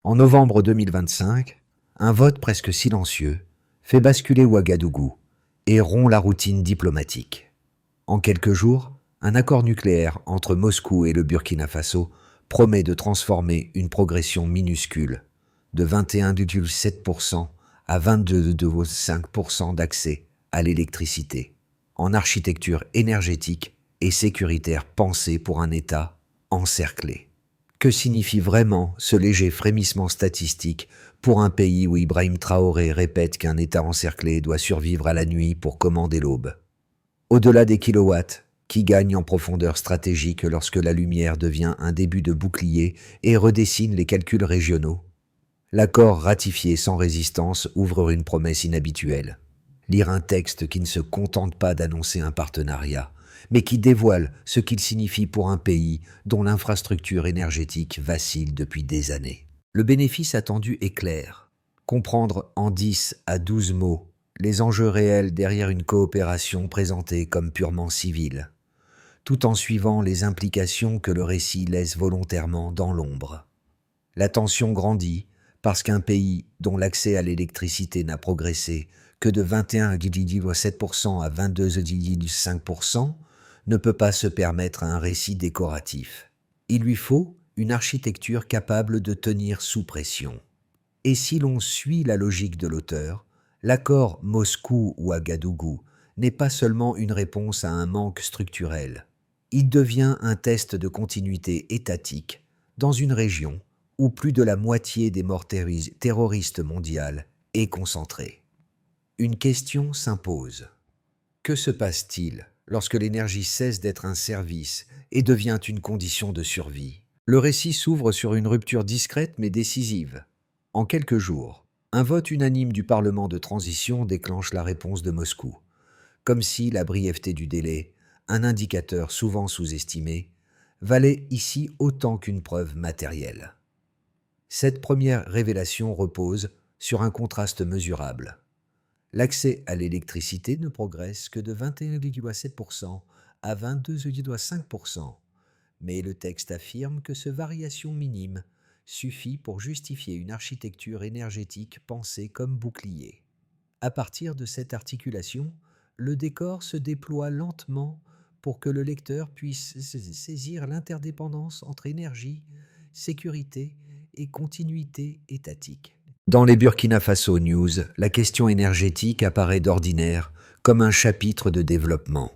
En novembre 2025, un vote presque silencieux fait basculer Ouagadougou et rompt la routine diplomatique. En quelques jours, un accord nucléaire entre Moscou et le Burkina Faso promet de transformer une progression minuscule de 21,7% à 22,5% d'accès à l'électricité en architecture énergétique et sécuritaire pensée pour un État encerclé. Que signifie vraiment ce léger frémissement statistique pour un pays où Ibrahim Traoré répète qu'un État encerclé doit survivre à la nuit pour commander l'aube? Au-delà des kilowatts, qui gagne en profondeur stratégique lorsque la lumière devient un début de bouclier et redessine les calculs régionaux? L'accord ratifié sans résistance ouvre une promesse inhabituelle. Lire un texte qui ne se contente pas d'annoncer un partenariat, mais qui dévoile ce qu'il signifie pour un pays dont l'infrastructure énergétique vacille depuis des années. Le bénéfice attendu est clair. Comprendre en 10 à 12 mots les enjeux réels derrière une coopération présentée comme purement civile, tout en suivant les implications que le récit laisse volontairement dans l'ombre. La tension grandit parce qu'un pays dont l'accès à l'électricité n'a progressé que de 21,7% à 22,5% ne peut pas se permettre un récit décoratif. Il lui faut une architecture capable de tenir sous pression. Et si l'on suit la logique de l'auteur, l'accord Moscou-Ouagadougou n'est pas seulement une réponse à un manque structurel. Il devient un test de continuité étatique dans une région où plus de la moitié des morts terroristes mondiales est concentrée. Une question s'impose. Que se passe-t-il lorsque l'énergie cesse d'être un service et devient une condition de survie? Le récit s'ouvre sur une rupture discrète mais décisive. En quelques jours, un vote unanime du Parlement de transition déclenche la réponse de Moscou, comme si la brièveté du délai, un indicateur souvent sous-estimé, valait ici autant qu'une preuve matérielle. Cette première révélation repose sur un contraste mesurable. L'accès à l'électricité ne progresse que de 21,7% à 22,5%, mais le texte affirme que cette variation minime suffit pour justifier une architecture énergétique pensée comme bouclier. À partir de cette articulation, le décor se déploie lentement pour que le lecteur puisse saisir l'interdépendance entre énergie, sécurité et continuité étatique. Dans les Burkina Faso News, la question énergétique apparaît d'ordinaire comme un chapitre de développement.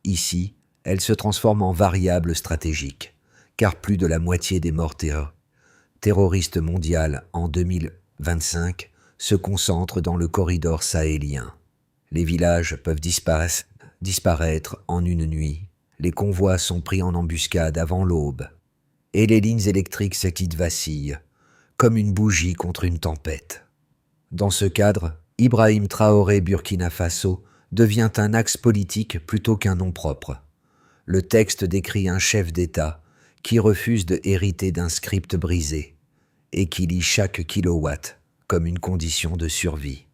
Ici, elle se transforme en variable stratégique, car plus de la moitié des morts terroristes mondiales en 2025 se concentrent dans le corridor sahélien. Les villages peuvent disparaître en une nuit, les convois sont pris en embuscade avant l'aube, et les lignes électriques vacillent, comme une bougie contre une tempête. Dans ce cadre, Ibrahim Traoré Burkina Faso devient un axe politique plutôt qu'un nom propre. Le texte décrit un chef d'État qui refuse de hériter d'un script brisé et qui lit chaque kilowatt comme une condition de survie.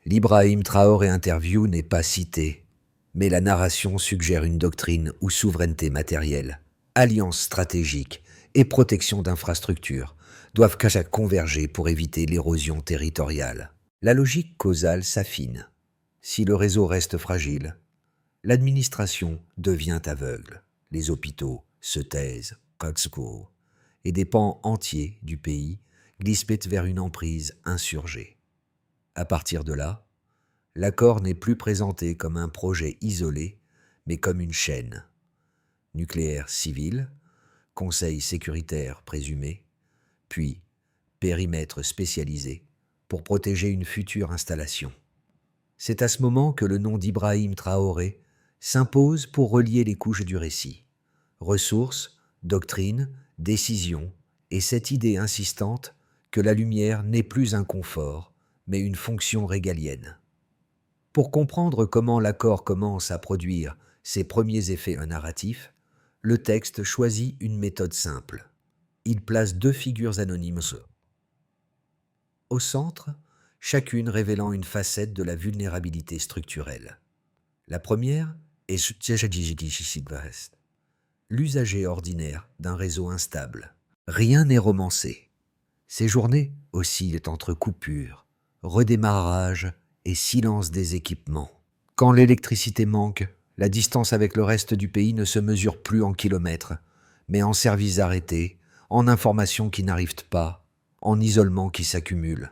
L'Ibrahim Traoré interview n'est pas cité, mais la narration suggère une doctrine où souveraineté matérielle, alliance stratégique et protection d'infrastructures doivent converger pour éviter l'érosion territoriale. La logique causale s'affine. Si le réseau reste fragile, l'administration devient aveugle. Les hôpitaux se taisent, et des pans entiers du pays glissent vers une emprise insurgée. À partir de là, l'accord n'est plus présenté comme un projet isolé, mais comme une chaîne. Nucléaire civil, conseil sécuritaire présumé, puis périmètre spécialisé pour protéger une future installation. C'est à ce moment que le nom d'Ibrahim Traoré s'impose pour relier les couches du récit. Ressources, doctrine, décision et cette idée insistante que la lumière n'est plus un confort, mais une fonction régalienne. Pour comprendre comment l'accord commence à produire ses premiers effets narratifs, le texte choisit une méthode simple. Il place deux figures anonymes au centre, chacune révélant une facette de la vulnérabilité structurelle. La première est l'usager ordinaire d'un réseau instable. Rien n'est romancé. Ces journées oscillent entre coupures, redémarrage et silence des équipements. Quand l'électricité manque, la distance avec le reste du pays ne se mesure plus en kilomètres, mais en services arrêtés, en informations qui n'arrivent pas, en isolement qui s'accumule.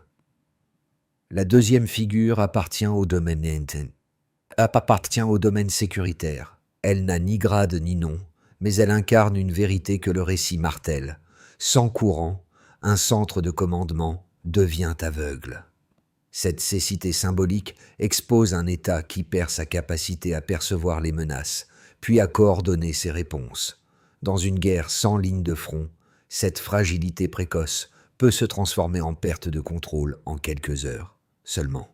La deuxième figure appartient au domaine sécuritaire. Elle n'a ni grade ni nom, mais elle incarne une vérité que le récit martèle. Sans courant, un centre de commandement devient aveugle. Cette cécité symbolique expose un État qui perd sa capacité à percevoir les menaces, puis à coordonner ses réponses. Dans une guerre sans ligne de front, cette fragilité précoce peut se transformer en perte de contrôle en quelques heures seulement.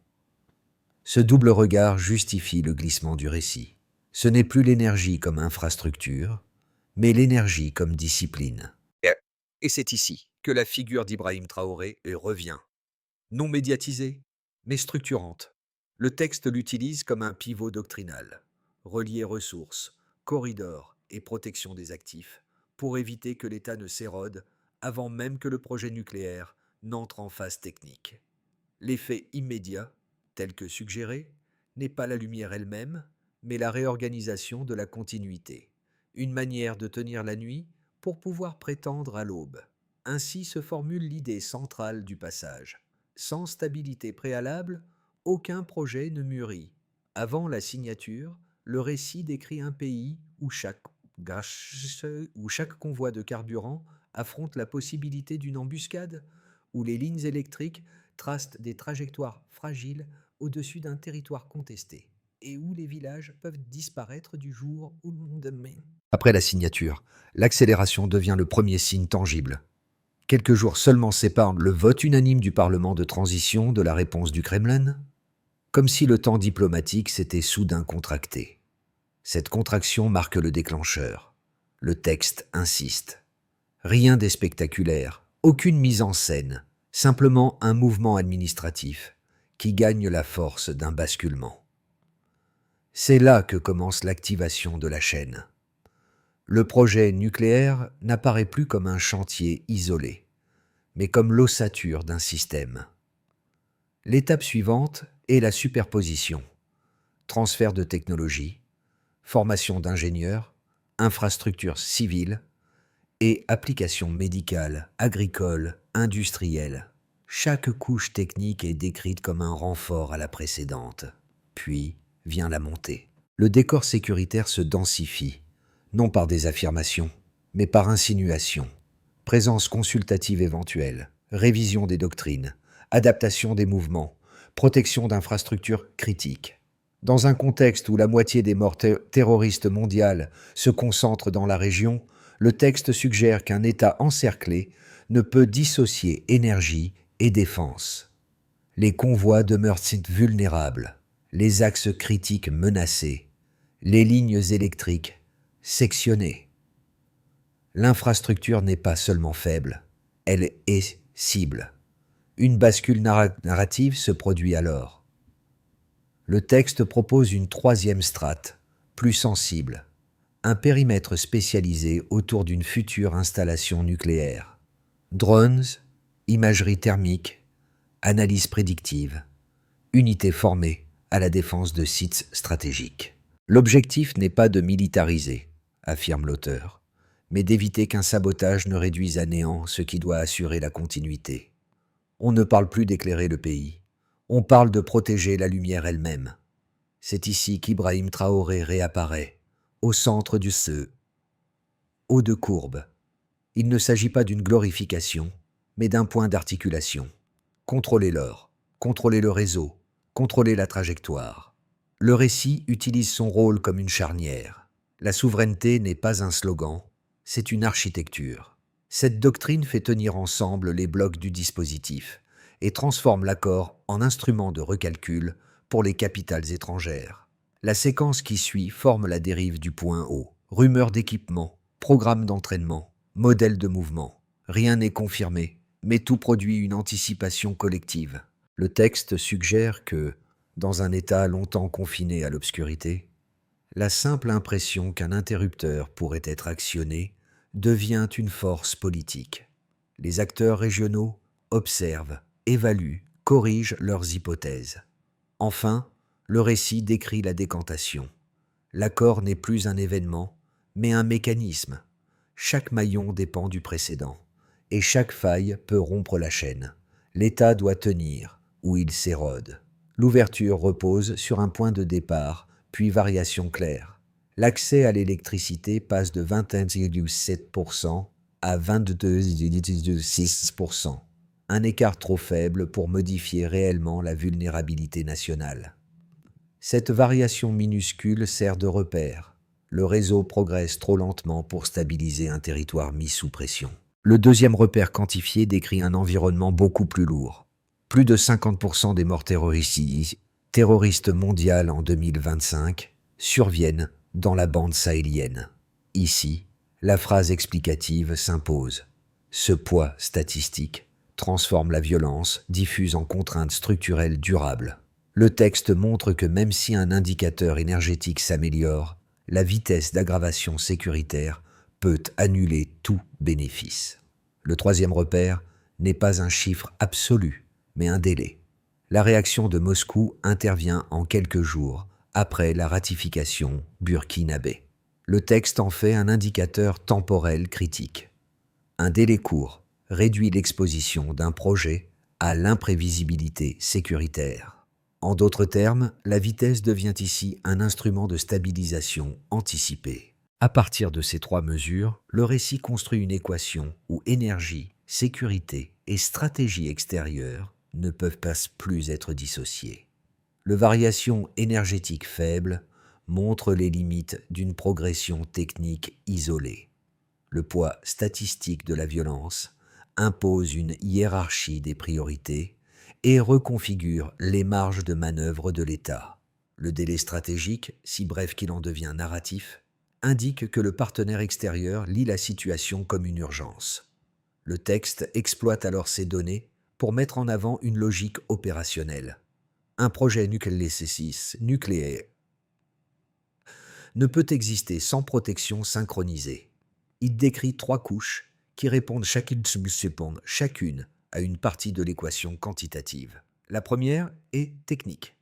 Ce double regard justifie le glissement du récit. Ce n'est plus l'énergie comme infrastructure, mais l'énergie comme discipline. Et c'est ici que la figure d'Ibrahim Traoré revient. Non médiatisée, mais structurante. Le texte l'utilise comme un pivot doctrinal, relier ressources, corridors et protection des actifs, pour éviter que l'État ne s'érode avant même que le projet nucléaire n'entre en phase technique. L'effet immédiat, tel que suggéré, n'est pas la lumière elle-même, mais la réorganisation de la continuité, une manière de tenir la nuit pour pouvoir prétendre à l'aube. Ainsi se formule l'idée centrale du passage. Sans stabilité préalable, aucun projet ne mûrit. Avant la signature, le récit décrit un pays où chaque convoi de carburant affronte la possibilité d'une embuscade, où les lignes électriques tracent des trajectoires fragiles au-dessus d'un territoire contesté, et où les villages peuvent disparaître du jour au lendemain. Après la signature, l'accélération devient le premier signe tangible. Quelques jours seulement séparent le vote unanime du Parlement de transition de la réponse du Kremlin, comme si le temps diplomatique s'était soudain contracté. Cette contraction marque le déclencheur. Le texte insiste. Rien de spectaculaire, aucune mise en scène, simplement un mouvement administratif qui gagne la force d'un basculement. C'est là que commence l'activation de la chaîne. Le projet nucléaire n'apparaît plus comme un chantier isolé, mais comme l'ossature d'un système. L'étape suivante est la superposition. Transfert de technologie, formation d'ingénieurs, infrastructures civiles et applications médicales, agricoles, industrielles. Chaque couche technique est décrite comme un renfort à la précédente. Puis vient la montée. Le décor sécuritaire se densifie, non par des affirmations, mais par insinuations. Présence consultative éventuelle, révision des doctrines, adaptation des mouvements, protection d'infrastructures critiques. Dans un contexte où la moitié des morts terroristes mondiales se concentrent dans la région, le texte suggère qu'un État encerclé ne peut dissocier énergie et défense. Les convois demeurent vulnérables, les axes critiques menacés, les lignes électriques sectionnées. L'infrastructure n'est pas seulement faible, elle est cible. Une bascule narrative se produit alors. Le texte propose une troisième strate, plus sensible, un périmètre spécialisé autour d'une future installation nucléaire. Drones, imagerie thermique, analyse prédictive, unités formées à la défense de sites stratégiques. L'objectif n'est pas de militariser, affirme l'auteur, mais d'éviter qu'un sabotage ne réduise à néant ce qui doit assurer la continuité. On ne parle plus d'éclairer le pays, on parle de protéger la lumière elle-même. C'est ici qu'Ibrahim Traoré réapparaît, au centre du haut de courbe. Il ne s'agit pas d'une glorification, mais d'un point d'articulation. Contrôler l'or, contrôler le réseau, contrôler la trajectoire. Le récit utilise son rôle comme une charnière. La souveraineté n'est pas un slogan, c'est une architecture. Cette doctrine fait tenir ensemble les blocs du dispositif et transforme l'accord en instrument de recalcul pour les capitales étrangères. La séquence qui suit forme la dérive du point haut. Rumeurs d'équipement, programme d'entraînement, modèle de mouvement. Rien n'est confirmé, mais tout produit une anticipation collective. Le texte suggère que, dans un état longtemps confiné à l'obscurité, la simple impression qu'un interrupteur pourrait être actionné devient une force politique. Les acteurs régionaux observent, évaluent, corrigent leurs hypothèses. Enfin, le récit décrit la décantation. L'accord n'est plus un événement, mais un mécanisme. Chaque maillon dépend du précédent, et chaque faille peut rompre la chaîne. L'État doit tenir, ou il s'érode. L'ouverture repose sur un point de départ, puis variation claire. L'accès à l'électricité passe de 21,7% à 22,6%. Un écart trop faible pour modifier réellement la vulnérabilité nationale. Cette variation minuscule sert de repère. Le réseau progresse trop lentement pour stabiliser un territoire mis sous pression. Le deuxième repère quantifié décrit un environnement beaucoup plus lourd. Plus de 50% des morts terroristes mondiales en 2025 surviennent dans la bande sahélienne. Ici, la phrase explicative s'impose. Ce poids statistique transforme la violence, diffuse en contraintes structurelles durables. Le texte montre que même si un indicateur énergétique s'améliore, la vitesse d'aggravation sécuritaire peut annuler tout bénéfice. Le troisième repère n'est pas un chiffre absolu, mais un délai. La réaction de Moscou intervient en quelques jours après la ratification burkinabé. Le texte en fait un indicateur temporel critique. Un délai court réduit l'exposition d'un projet à l'imprévisibilité sécuritaire. En d'autres termes, la vitesse devient ici un instrument de stabilisation anticipée. À partir de ces trois mesures, le récit construit une équation où énergie, sécurité et stratégie extérieure ne peuvent pas plus être dissociées. Le variation énergétique faible montre les limites d'une progression technique isolée. Le poids statistique de la violence impose une hiérarchie des priorités et reconfigure les marges de manœuvre de l'État. Le délai stratégique, si bref qu'il en devient narratif, indique que le partenaire extérieur lit la situation comme une urgence. Le texte exploite alors ces données pour mettre en avant une logique opérationnelle. Un projet nucléaire ne peut exister sans protection synchronisée. Il décrit trois couches qui répondent chacune à une partie de l'équation quantitative. La première est technique.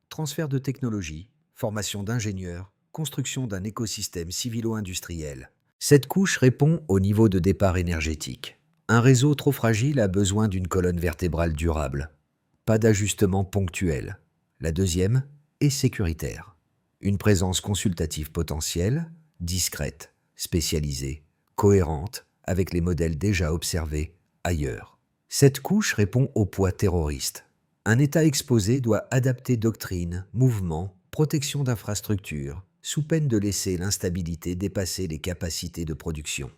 Transfert de technologie, formation d'ingénieurs, construction d'un écosystème civilo-industriel. Cette couche répond au niveau de départ énergétique. Un réseau trop fragile a besoin d'une colonne vertébrale durable. Pas d'ajustement ponctuel. La deuxième est sécuritaire. Une présence consultative potentielle, discrète, spécialisée, cohérente avec les modèles déjà observés ailleurs. Cette couche répond au poids terroriste. Un État exposé doit adapter doctrine, mouvement, protection d'infrastructures, sous peine de laisser l'instabilité dépasser les capacités de production.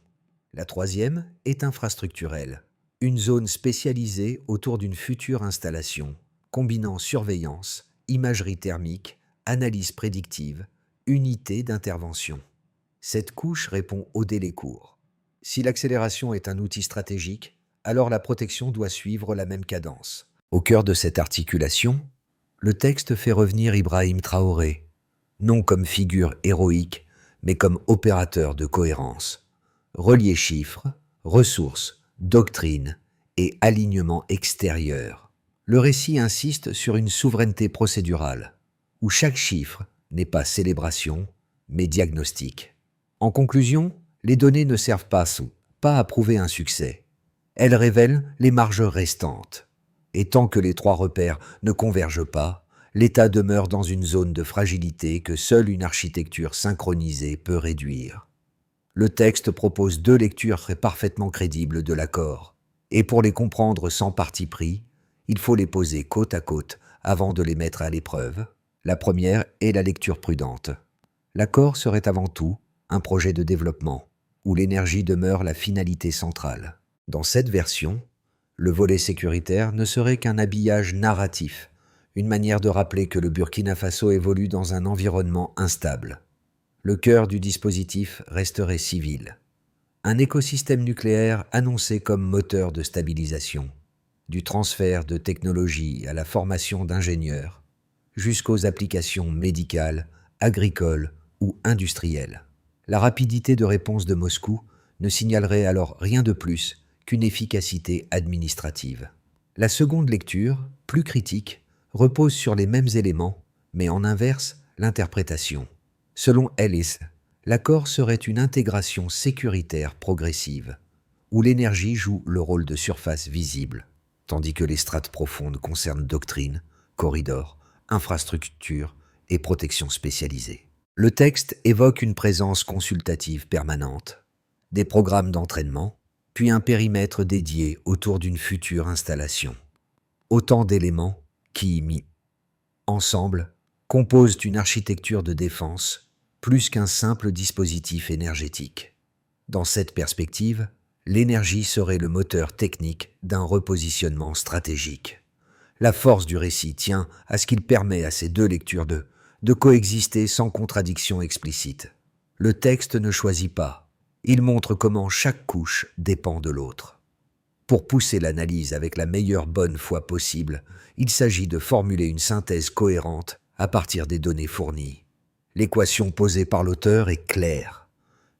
La troisième est infrastructurelle. Une zone spécialisée autour d'une future installation, combinant surveillance, imagerie thermique, analyse prédictive, unité d'intervention. Cette couche répond au délai court. Si l'accélération est un outil stratégique, alors la protection doit suivre la même cadence. Au cœur de cette articulation, le texte fait revenir Ibrahim Traoré, non comme figure héroïque, mais comme opérateur de cohérence. Relier chiffres, ressources, doctrine et alignement extérieur. Le récit insiste sur une souveraineté procédurale, où chaque chiffre n'est pas célébration, mais diagnostic. En conclusion, les données ne servent pas à prouver un succès. Elles révèlent les marges restantes. Et tant que les trois repères ne convergent pas, l'État demeure dans une zone de fragilité que seule une architecture synchronisée peut réduire. Le texte propose deux lectures parfaitement crédibles de l'accord. Et pour les comprendre sans parti pris, il faut les poser côte à côte avant de les mettre à l'épreuve. La première est la lecture prudente. L'accord serait avant tout un projet de développement, où l'énergie demeure la finalité centrale. Dans cette version, le volet sécuritaire ne serait qu'un habillage narratif, une manière de rappeler que le Burkina Faso évolue dans un environnement instable. Le cœur du dispositif resterait civil. Un écosystème nucléaire annoncé comme moteur de stabilisation, du transfert de technologie à la formation d'ingénieurs, jusqu'aux applications médicales, agricoles ou industrielles. La rapidité de réponse de Moscou ne signalerait alors rien de plus qu'une efficacité administrative. La seconde lecture, plus critique, repose sur les mêmes éléments, mais en inverse l'interprétation. Selon Ellis, l'accord serait une intégration sécuritaire progressive, où l'énergie joue le rôle de surface visible, tandis que les strates profondes concernent doctrine, corridors, infrastructures et protection spécialisée. Le texte évoque une présence consultative permanente, des programmes d'entraînement, puis un périmètre dédié autour d'une future installation. Autant d'éléments qui, mis ensemble, composent une architecture de défense plus qu'un simple dispositif énergétique. Dans cette perspective, l'énergie serait le moteur technique d'un repositionnement stratégique. La force du récit tient à ce qu'il permet à ces deux lectures de coexister sans contradiction explicite. Le texte ne choisit pas, il montre comment chaque couche dépend de l'autre. Pour pousser l'analyse avec la meilleure bonne foi possible, il s'agit de formuler une synthèse cohérente à partir des données fournies. L'équation posée par l'auteur est claire.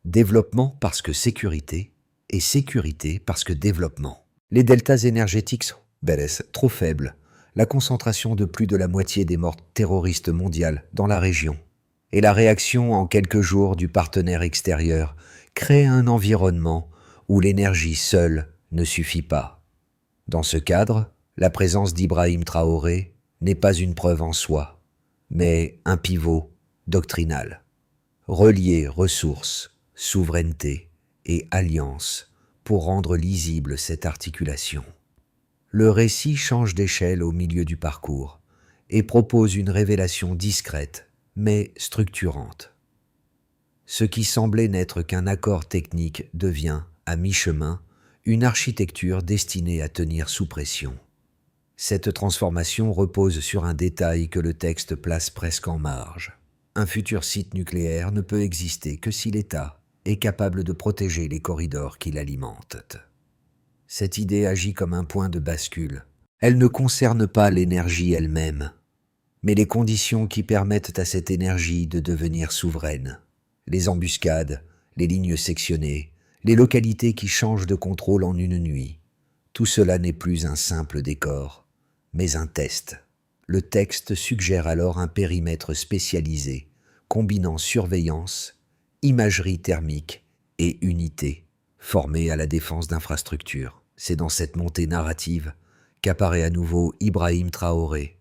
Développement parce que sécurité, et sécurité parce que développement. Les deltas énergétiques sont trop faibles, la concentration de plus de la moitié des morts terroristes mondiales dans la région, et la réaction en quelques jours du partenaire extérieur crée un environnement où l'énergie seule ne suffit pas. Dans ce cadre, la présence d'Ibrahim Traoré n'est pas une preuve en soi, mais un pivot doctrinal. Relier ressources, souveraineté et alliance pour rendre lisible cette articulation. Le récit change d'échelle au milieu du parcours et propose une révélation discrète mais structurante. Ce qui semblait n'être qu'un accord technique devient, à mi-chemin, une architecture destinée à tenir sous pression. Cette transformation repose sur un détail que le texte place presque en marge. Un futur site nucléaire ne peut exister que si l'État est capable de protéger les corridors qui l'alimentent. Cette idée agit comme un point de bascule. Elle ne concerne pas l'énergie elle-même, mais les conditions qui permettent à cette énergie de devenir souveraine. Les embuscades, les lignes sectionnées, les localités qui changent de contrôle en une nuit. Tout cela n'est plus un simple décor, mais un test. Le texte suggère alors un périmètre spécialisé, combinant surveillance, imagerie thermique et unité, formée à la défense d'infrastructures. C'est dans cette montée narrative qu'apparaît à nouveau Ibrahim Traoré,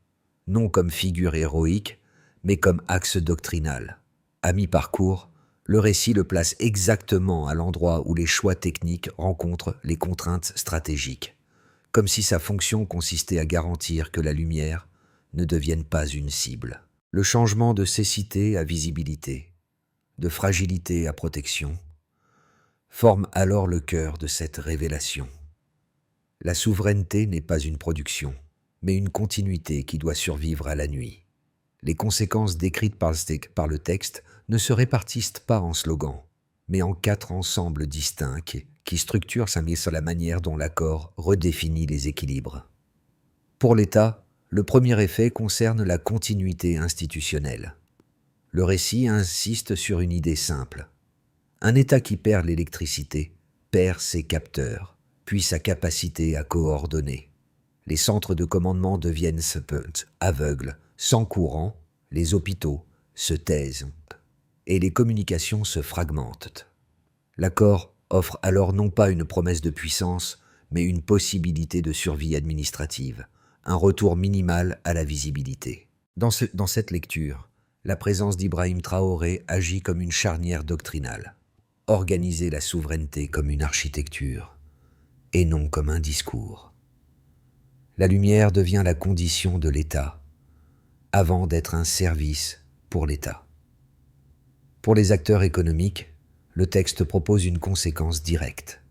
non comme figure héroïque, mais comme axe doctrinal. À mi-parcours, le récit le place exactement à l'endroit où les choix techniques rencontrent les contraintes stratégiques, comme si sa fonction consistait à garantir que la lumière ne devienne pas une cible. Le changement de cécité à visibilité, de fragilité à protection, forme alors le cœur de cette révélation. La souveraineté n'est pas une production, mais une continuité qui doit survivre à la nuit. Les conséquences décrites par le texte ne se répartissent pas en slogans, mais en 4 ensembles distincts qui structurent la manière dont l'accord redéfinit les équilibres. Pour l'État, le premier effet concerne la continuité institutionnelle. Le récit insiste sur une idée simple. Un État qui perd l'électricité perd ses capteurs, puis sa capacité à coordonner. Les centres de commandement deviennent aveugles, sans courant, les hôpitaux se taisent et les communications se fragmentent. L'accord offre alors non pas une promesse de puissance, mais une possibilité de survie administrative, un retour minimal à la visibilité. Dans cette lecture, la présence d'Ibrahim Traoré agit comme une charnière doctrinale. Organiser la souveraineté comme une architecture, et non comme un discours. La lumière devient la condition de l'État, avant d'être un service pour l'État. Pour les acteurs économiques, le texte propose une conséquence directe.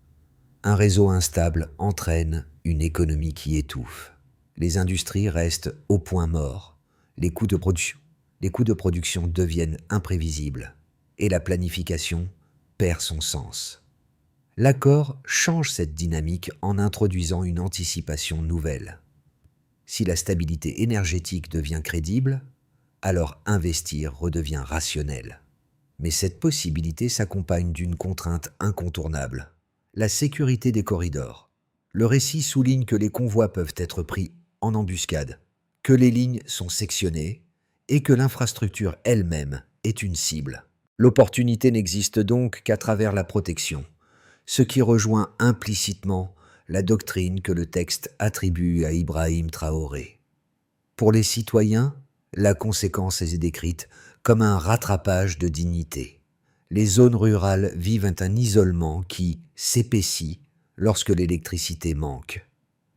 Un réseau instable entraîne une économie qui étouffe. Les industries restent au point mort. Les coûts de production deviennent imprévisibles et la planification perd son sens. L'accord change cette dynamique en introduisant une anticipation nouvelle. Si la stabilité énergétique devient crédible, alors investir redevient rationnel. Mais cette possibilité s'accompagne d'une contrainte incontournable, la sécurité des corridors. Le récit souligne que les convois peuvent être pris en embuscade, que les lignes sont sectionnées et que l'infrastructure elle-même est une cible. L'opportunité n'existe donc qu'à travers la protection, ce qui rejoint implicitement la doctrine que le texte attribue à Ibrahim Traoré. Pour les citoyens, la conséquence est décrite comme un rattrapage de dignité. Les zones rurales vivent un isolement qui s'épaissit lorsque l'électricité manque.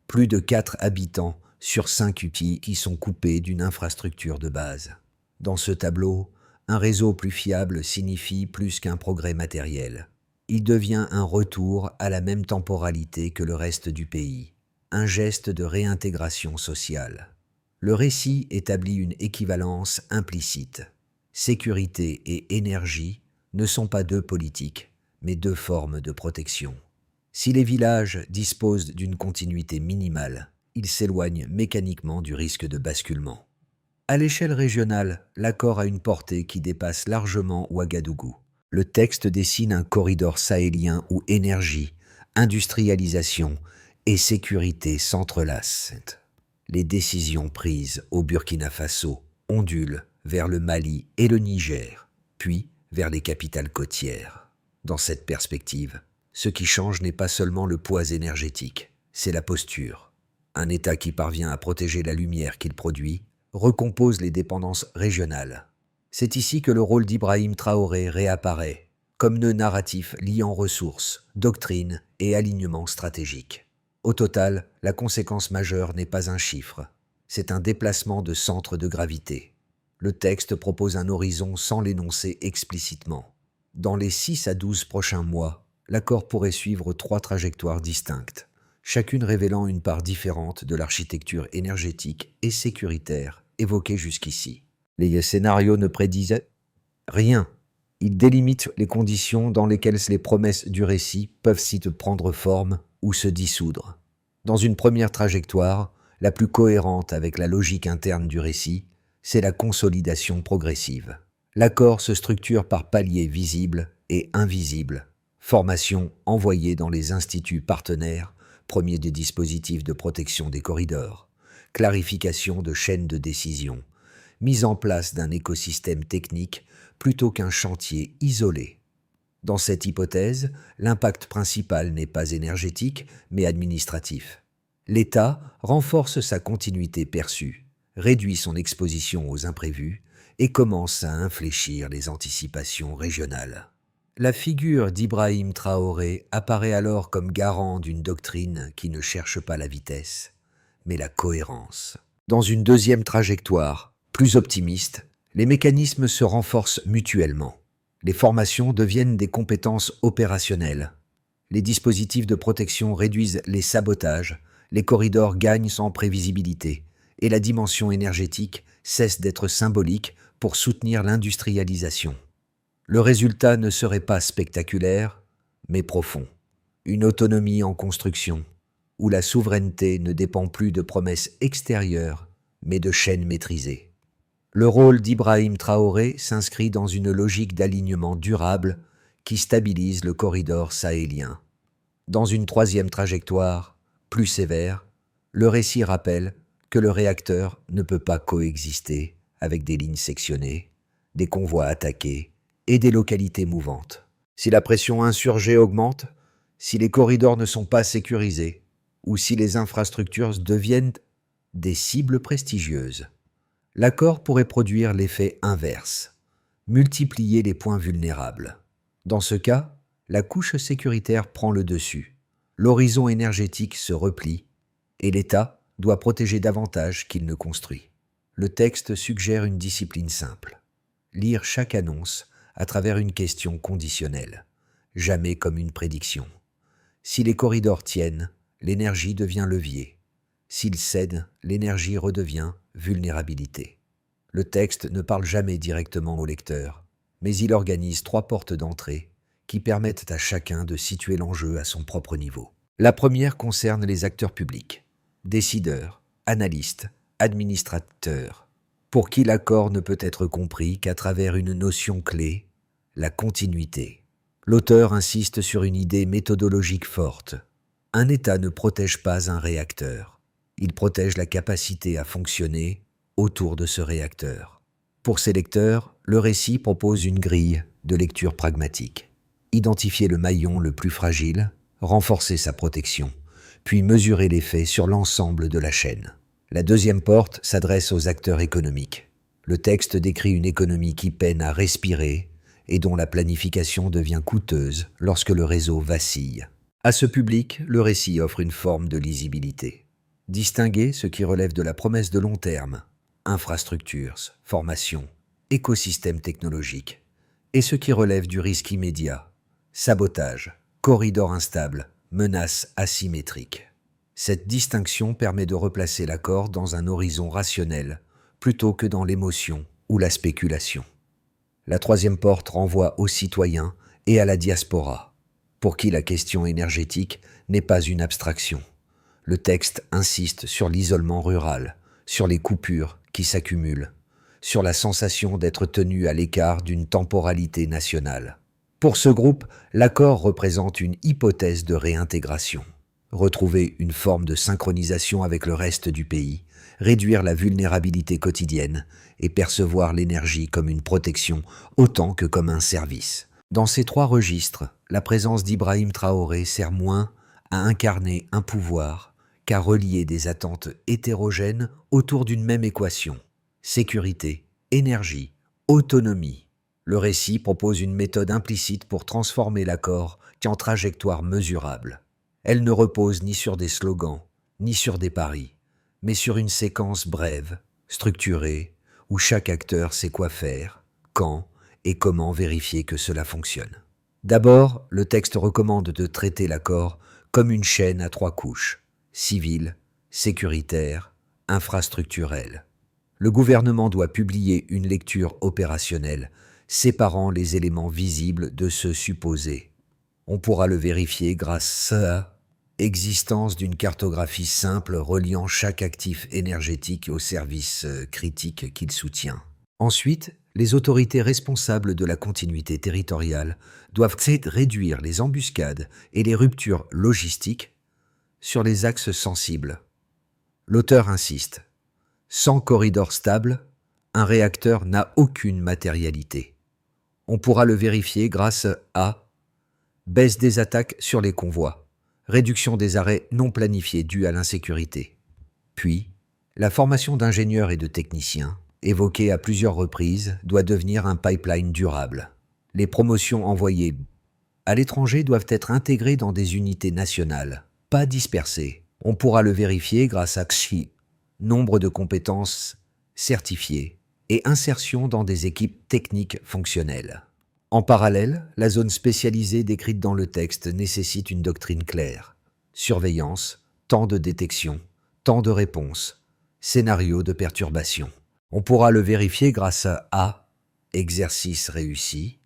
Plus de 4 habitants sur 5 UPI qui sont coupés d'une infrastructure de base. Dans ce tableau, un réseau plus fiable signifie plus qu'un progrès matériel. Il devient un retour à la même temporalité que le reste du pays, un geste de réintégration sociale. Le récit établit une équivalence implicite. Sécurité et énergie ne sont pas deux politiques, mais deux formes de protection. Si les villages disposent d'une continuité minimale, ils s'éloignent mécaniquement du risque de basculement. À l'échelle régionale, l'accord a une portée qui dépasse largement Ouagadougou. Le texte dessine un corridor sahélien où énergie, industrialisation et sécurité s'entrelacent. Les décisions prises au Burkina Faso ondulent vers le Mali et le Niger, puis vers les capitales côtières. Dans cette perspective, ce qui change n'est pas seulement le poids énergétique, c'est la posture. Un État qui parvient à protéger la lumière qu'il produit recompose les dépendances régionales. C'est ici que le rôle d'Ibrahim Traoré réapparaît, comme nœud narratif liant ressources, doctrine et alignement stratégique. Au total, la conséquence majeure n'est pas un chiffre, c'est un déplacement de centre de gravité. Le texte propose un horizon sans l'énoncer explicitement. Dans les 6 à 12 prochains mois, l'accord pourrait suivre 3 trajectoires distinctes, chacune révélant une part différente de l'architecture énergétique et sécuritaire évoquée jusqu'ici. Les scénarios ne prédisent rien. Ils délimitent les conditions dans lesquelles les promesses du récit peuvent s'y prendre forme ou se dissoudre. Dans une première trajectoire, la plus cohérente avec la logique interne du récit, c'est la consolidation progressive. L'accord se structure par paliers visibles et invisibles. Formation envoyée dans les instituts partenaires, premier des dispositifs de protection des corridors. Clarification de chaînes de décision. Mise en place d'un écosystème technique plutôt qu'un chantier isolé. Dans cette hypothèse, l'impact principal n'est pas énergétique, mais administratif. L'État renforce sa continuité perçue, réduit son exposition aux imprévus et commence à infléchir les anticipations régionales. La figure d'Ibrahim Traoré apparaît alors comme garant d'une doctrine qui ne cherche pas la vitesse, mais la cohérence. Dans une deuxième trajectoire, plus optimiste, les mécanismes se renforcent mutuellement. Les formations deviennent des compétences opérationnelles. Les dispositifs de protection réduisent les sabotages, les corridors gagnent en prévisibilité, et la dimension énergétique cesse d'être symbolique pour soutenir l'industrialisation. Le résultat ne serait pas spectaculaire, mais profond. Une autonomie en construction, où la souveraineté ne dépend plus de promesses extérieures, mais de chaînes maîtrisées. Le rôle d'Ibrahim Traoré s'inscrit dans une logique d'alignement durable qui stabilise le corridor sahélien. Dans une troisième trajectoire, plus sévère, le récit rappelle que le réacteur ne peut pas coexister avec des lignes sectionnées, des convois attaqués et des localités mouvantes. Si la pression insurgée augmente, si les corridors ne sont pas sécurisés, ou si les infrastructures deviennent des cibles prestigieuses, l'accord pourrait produire l'effet inverse, multiplier les points vulnérables. Dans ce cas, la couche sécuritaire prend le dessus, l'horizon énergétique se replie, et l'État doit protéger davantage qu'il ne construit. Le texte suggère une discipline simple. Lire chaque annonce à travers une question conditionnelle, jamais comme une prédiction. Si les corridors tiennent, l'énergie devient levier. S'ils cèdent, l'énergie redevient vulnérabilité. Le texte ne parle jamais directement au lecteur, mais il organise 3 portes d'entrée qui permettent à chacun de situer l'enjeu à son propre niveau. La première concerne les acteurs publics, décideurs, analystes, administrateurs, pour qui l'accord ne peut être compris qu'à travers une notion clé, la continuité. L'auteur insiste sur une idée méthodologique forte. Un État ne protège pas un réacteur. Il protège la capacité à fonctionner autour de ce réacteur. Pour ces lecteurs, le récit propose une grille de lecture pragmatique. Identifier le maillon le plus fragile, renforcer sa protection, puis mesurer l'effet sur l'ensemble de la chaîne. La deuxième porte s'adresse aux acteurs économiques. Le texte décrit une économie qui peine à respirer et dont la planification devient coûteuse lorsque le réseau vacille. À ce public, le récit offre une forme de lisibilité. Distinguer ce qui relève de la promesse de long terme, infrastructures, formation, écosystème technologique, et ce qui relève du risque immédiat, sabotage, corridor instable, menace asymétrique. Cette distinction permet de replacer l'accord dans un horizon rationnel plutôt que dans l'émotion ou la spéculation. La troisième porte renvoie aux citoyens et à la diaspora, pour qui la question énergétique n'est pas une abstraction. Le texte insiste sur l'isolement rural, sur les coupures qui s'accumulent, sur la sensation d'être tenu à l'écart d'une temporalité nationale. Pour ce groupe, l'accord représente une hypothèse de réintégration. Retrouver une forme de synchronisation avec le reste du pays, réduire la vulnérabilité quotidienne et percevoir l'énergie comme une protection autant que comme un service. Dans ces trois registres, la présence d'Ibrahim Traoré sert moins à incarner un pouvoir qu'à relier des attentes hétérogènes autour d'une même équation. Sécurité, énergie, autonomie. Le récit propose une méthode implicite pour transformer l'accord en trajectoire mesurable. Elle ne repose ni sur des slogans, ni sur des paris, mais sur une séquence brève, structurée, où chaque acteur sait quoi faire, quand et comment vérifier que cela fonctionne. D'abord, le texte recommande de traiter l'accord comme une chaîne à trois couches, civile, sécuritaire, infrastructurelle. Le gouvernement doit publier une lecture opérationnelle, séparant les éléments visibles de ceux supposés. On pourra le vérifier grâce à l'existence d'une cartographie simple reliant chaque actif énergétique aux services critiques qu'il soutient. Ensuite, les autorités responsables de la continuité territoriale doivent réduire les embuscades et les ruptures logistiques sur les axes sensibles. L'auteur insiste. Sans corridor stable, un réacteur n'a aucune matérialité. On pourra le vérifier grâce à baisse des attaques sur les convois, réduction des arrêts non planifiés dus à l'insécurité. Puis, la formation d'ingénieurs et de techniciens, évoquée à plusieurs reprises, doit devenir un pipeline durable. Les promotions envoyées à l'étranger doivent être intégrées dans des unités nationales, pas dispersées. On pourra le vérifier grâce à XI, nombre de compétences certifiées et insertion dans des équipes techniques fonctionnelles. En parallèle, la zone spécialisée décrite dans le texte nécessite une doctrine claire. Surveillance, temps de détection, temps de réponse, scénario de perturbation. On pourra le vérifier grâce à exercice réussi,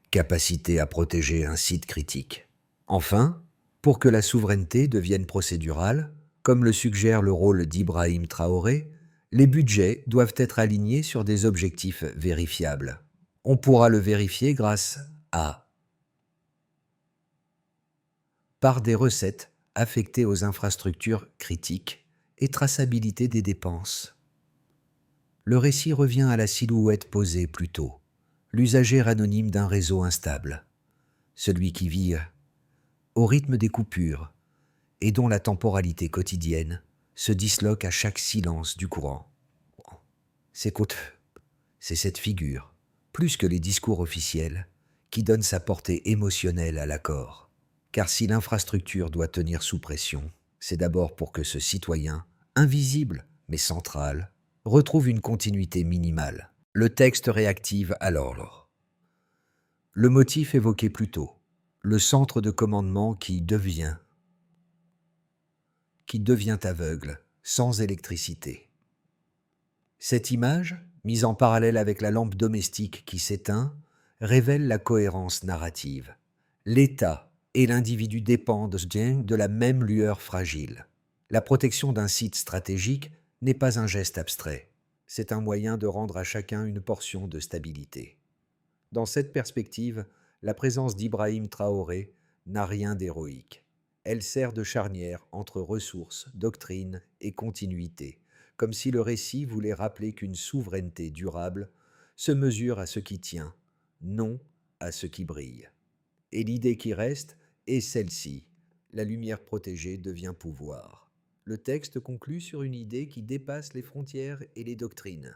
capacité à protéger un site critique. Enfin, pour que la souveraineté devienne procédurale, comme le suggère le rôle d'Ibrahim Traoré, les budgets doivent être alignés sur des objectifs vérifiables. On pourra le vérifier grâce à par des recettes affectées aux infrastructures critiques et traçabilité des dépenses. Le récit revient à la silhouette posée plus tôt, l'usager anonyme d'un réseau instable, celui qui vit au rythme des coupures et dont la temporalité quotidienne se disloque à chaque silence du courant. C'est cette figure, plus que les discours officiels, qui donne sa portée émotionnelle à l'accord. Car si l'infrastructure doit tenir sous pression, c'est d'abord pour que ce citoyen, invisible mais central, retrouve une continuité minimale. Le texte réactive alors le motif évoqué plus tôt, le centre de commandement qui devient aveugle, sans électricité. Cette image, mise en parallèle avec la lampe domestique qui s'éteint, révèle la cohérence narrative. L'État et l'individu dépendent de la même lueur fragile. La protection d'un site stratégique n'est pas un geste abstrait. C'est un moyen de rendre à chacun une portion de stabilité. Dans cette perspective, la présence d'Ibrahim Traoré n'a rien d'héroïque. Elle sert de charnière entre ressources, doctrine et continuité, comme si le récit voulait rappeler qu'une souveraineté durable se mesure à ce qui tient, non à ce qui brille. Et l'idée qui reste est celle-ci. La lumière protégée devient pouvoir. Le texte conclut sur une idée qui dépasse les frontières et les doctrines.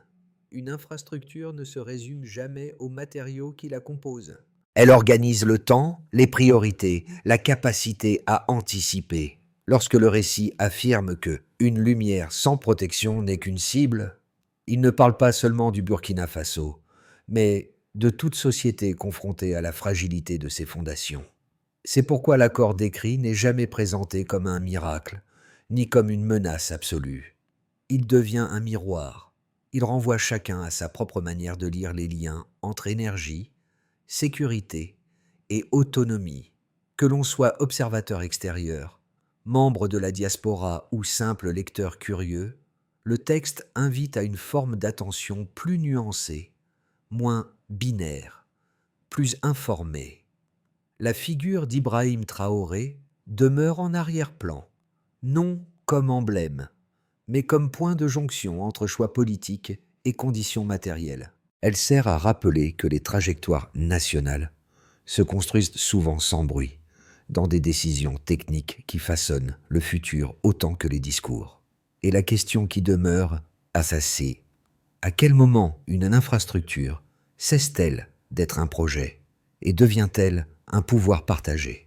Une infrastructure ne se résume jamais aux matériaux qui la composent. Elle organise le temps, les priorités, la capacité à anticiper. Lorsque le récit affirme que une lumière sans protection n'est qu'une cible, il ne parle pas seulement du Burkina Faso, mais de toute société confrontée à la fragilité de ses fondations. C'est pourquoi l'accord décrit n'est jamais présenté comme un miracle, ni comme une menace absolue. Il devient un miroir. Il renvoie chacun à sa propre manière de lire les liens entre énergie, sécurité et autonomie. Que l'on soit observateur extérieur, membre de la diaspora ou simple lecteur curieux, le texte invite à une forme d'attention plus nuancée, moins binaire, plus informée. La figure d'Ibrahim Traoré demeure en arrière-plan, non comme emblème, mais comme point de jonction entre choix politiques et conditions matérielles. Elle sert à rappeler que les trajectoires nationales se construisent souvent sans bruit, dans des décisions techniques qui façonnent le futur autant que les discours. Et la question qui demeure, c'est: à quel moment une infrastructure cesse-t-elle d'être un projet et devient-elle un pouvoir partagé ?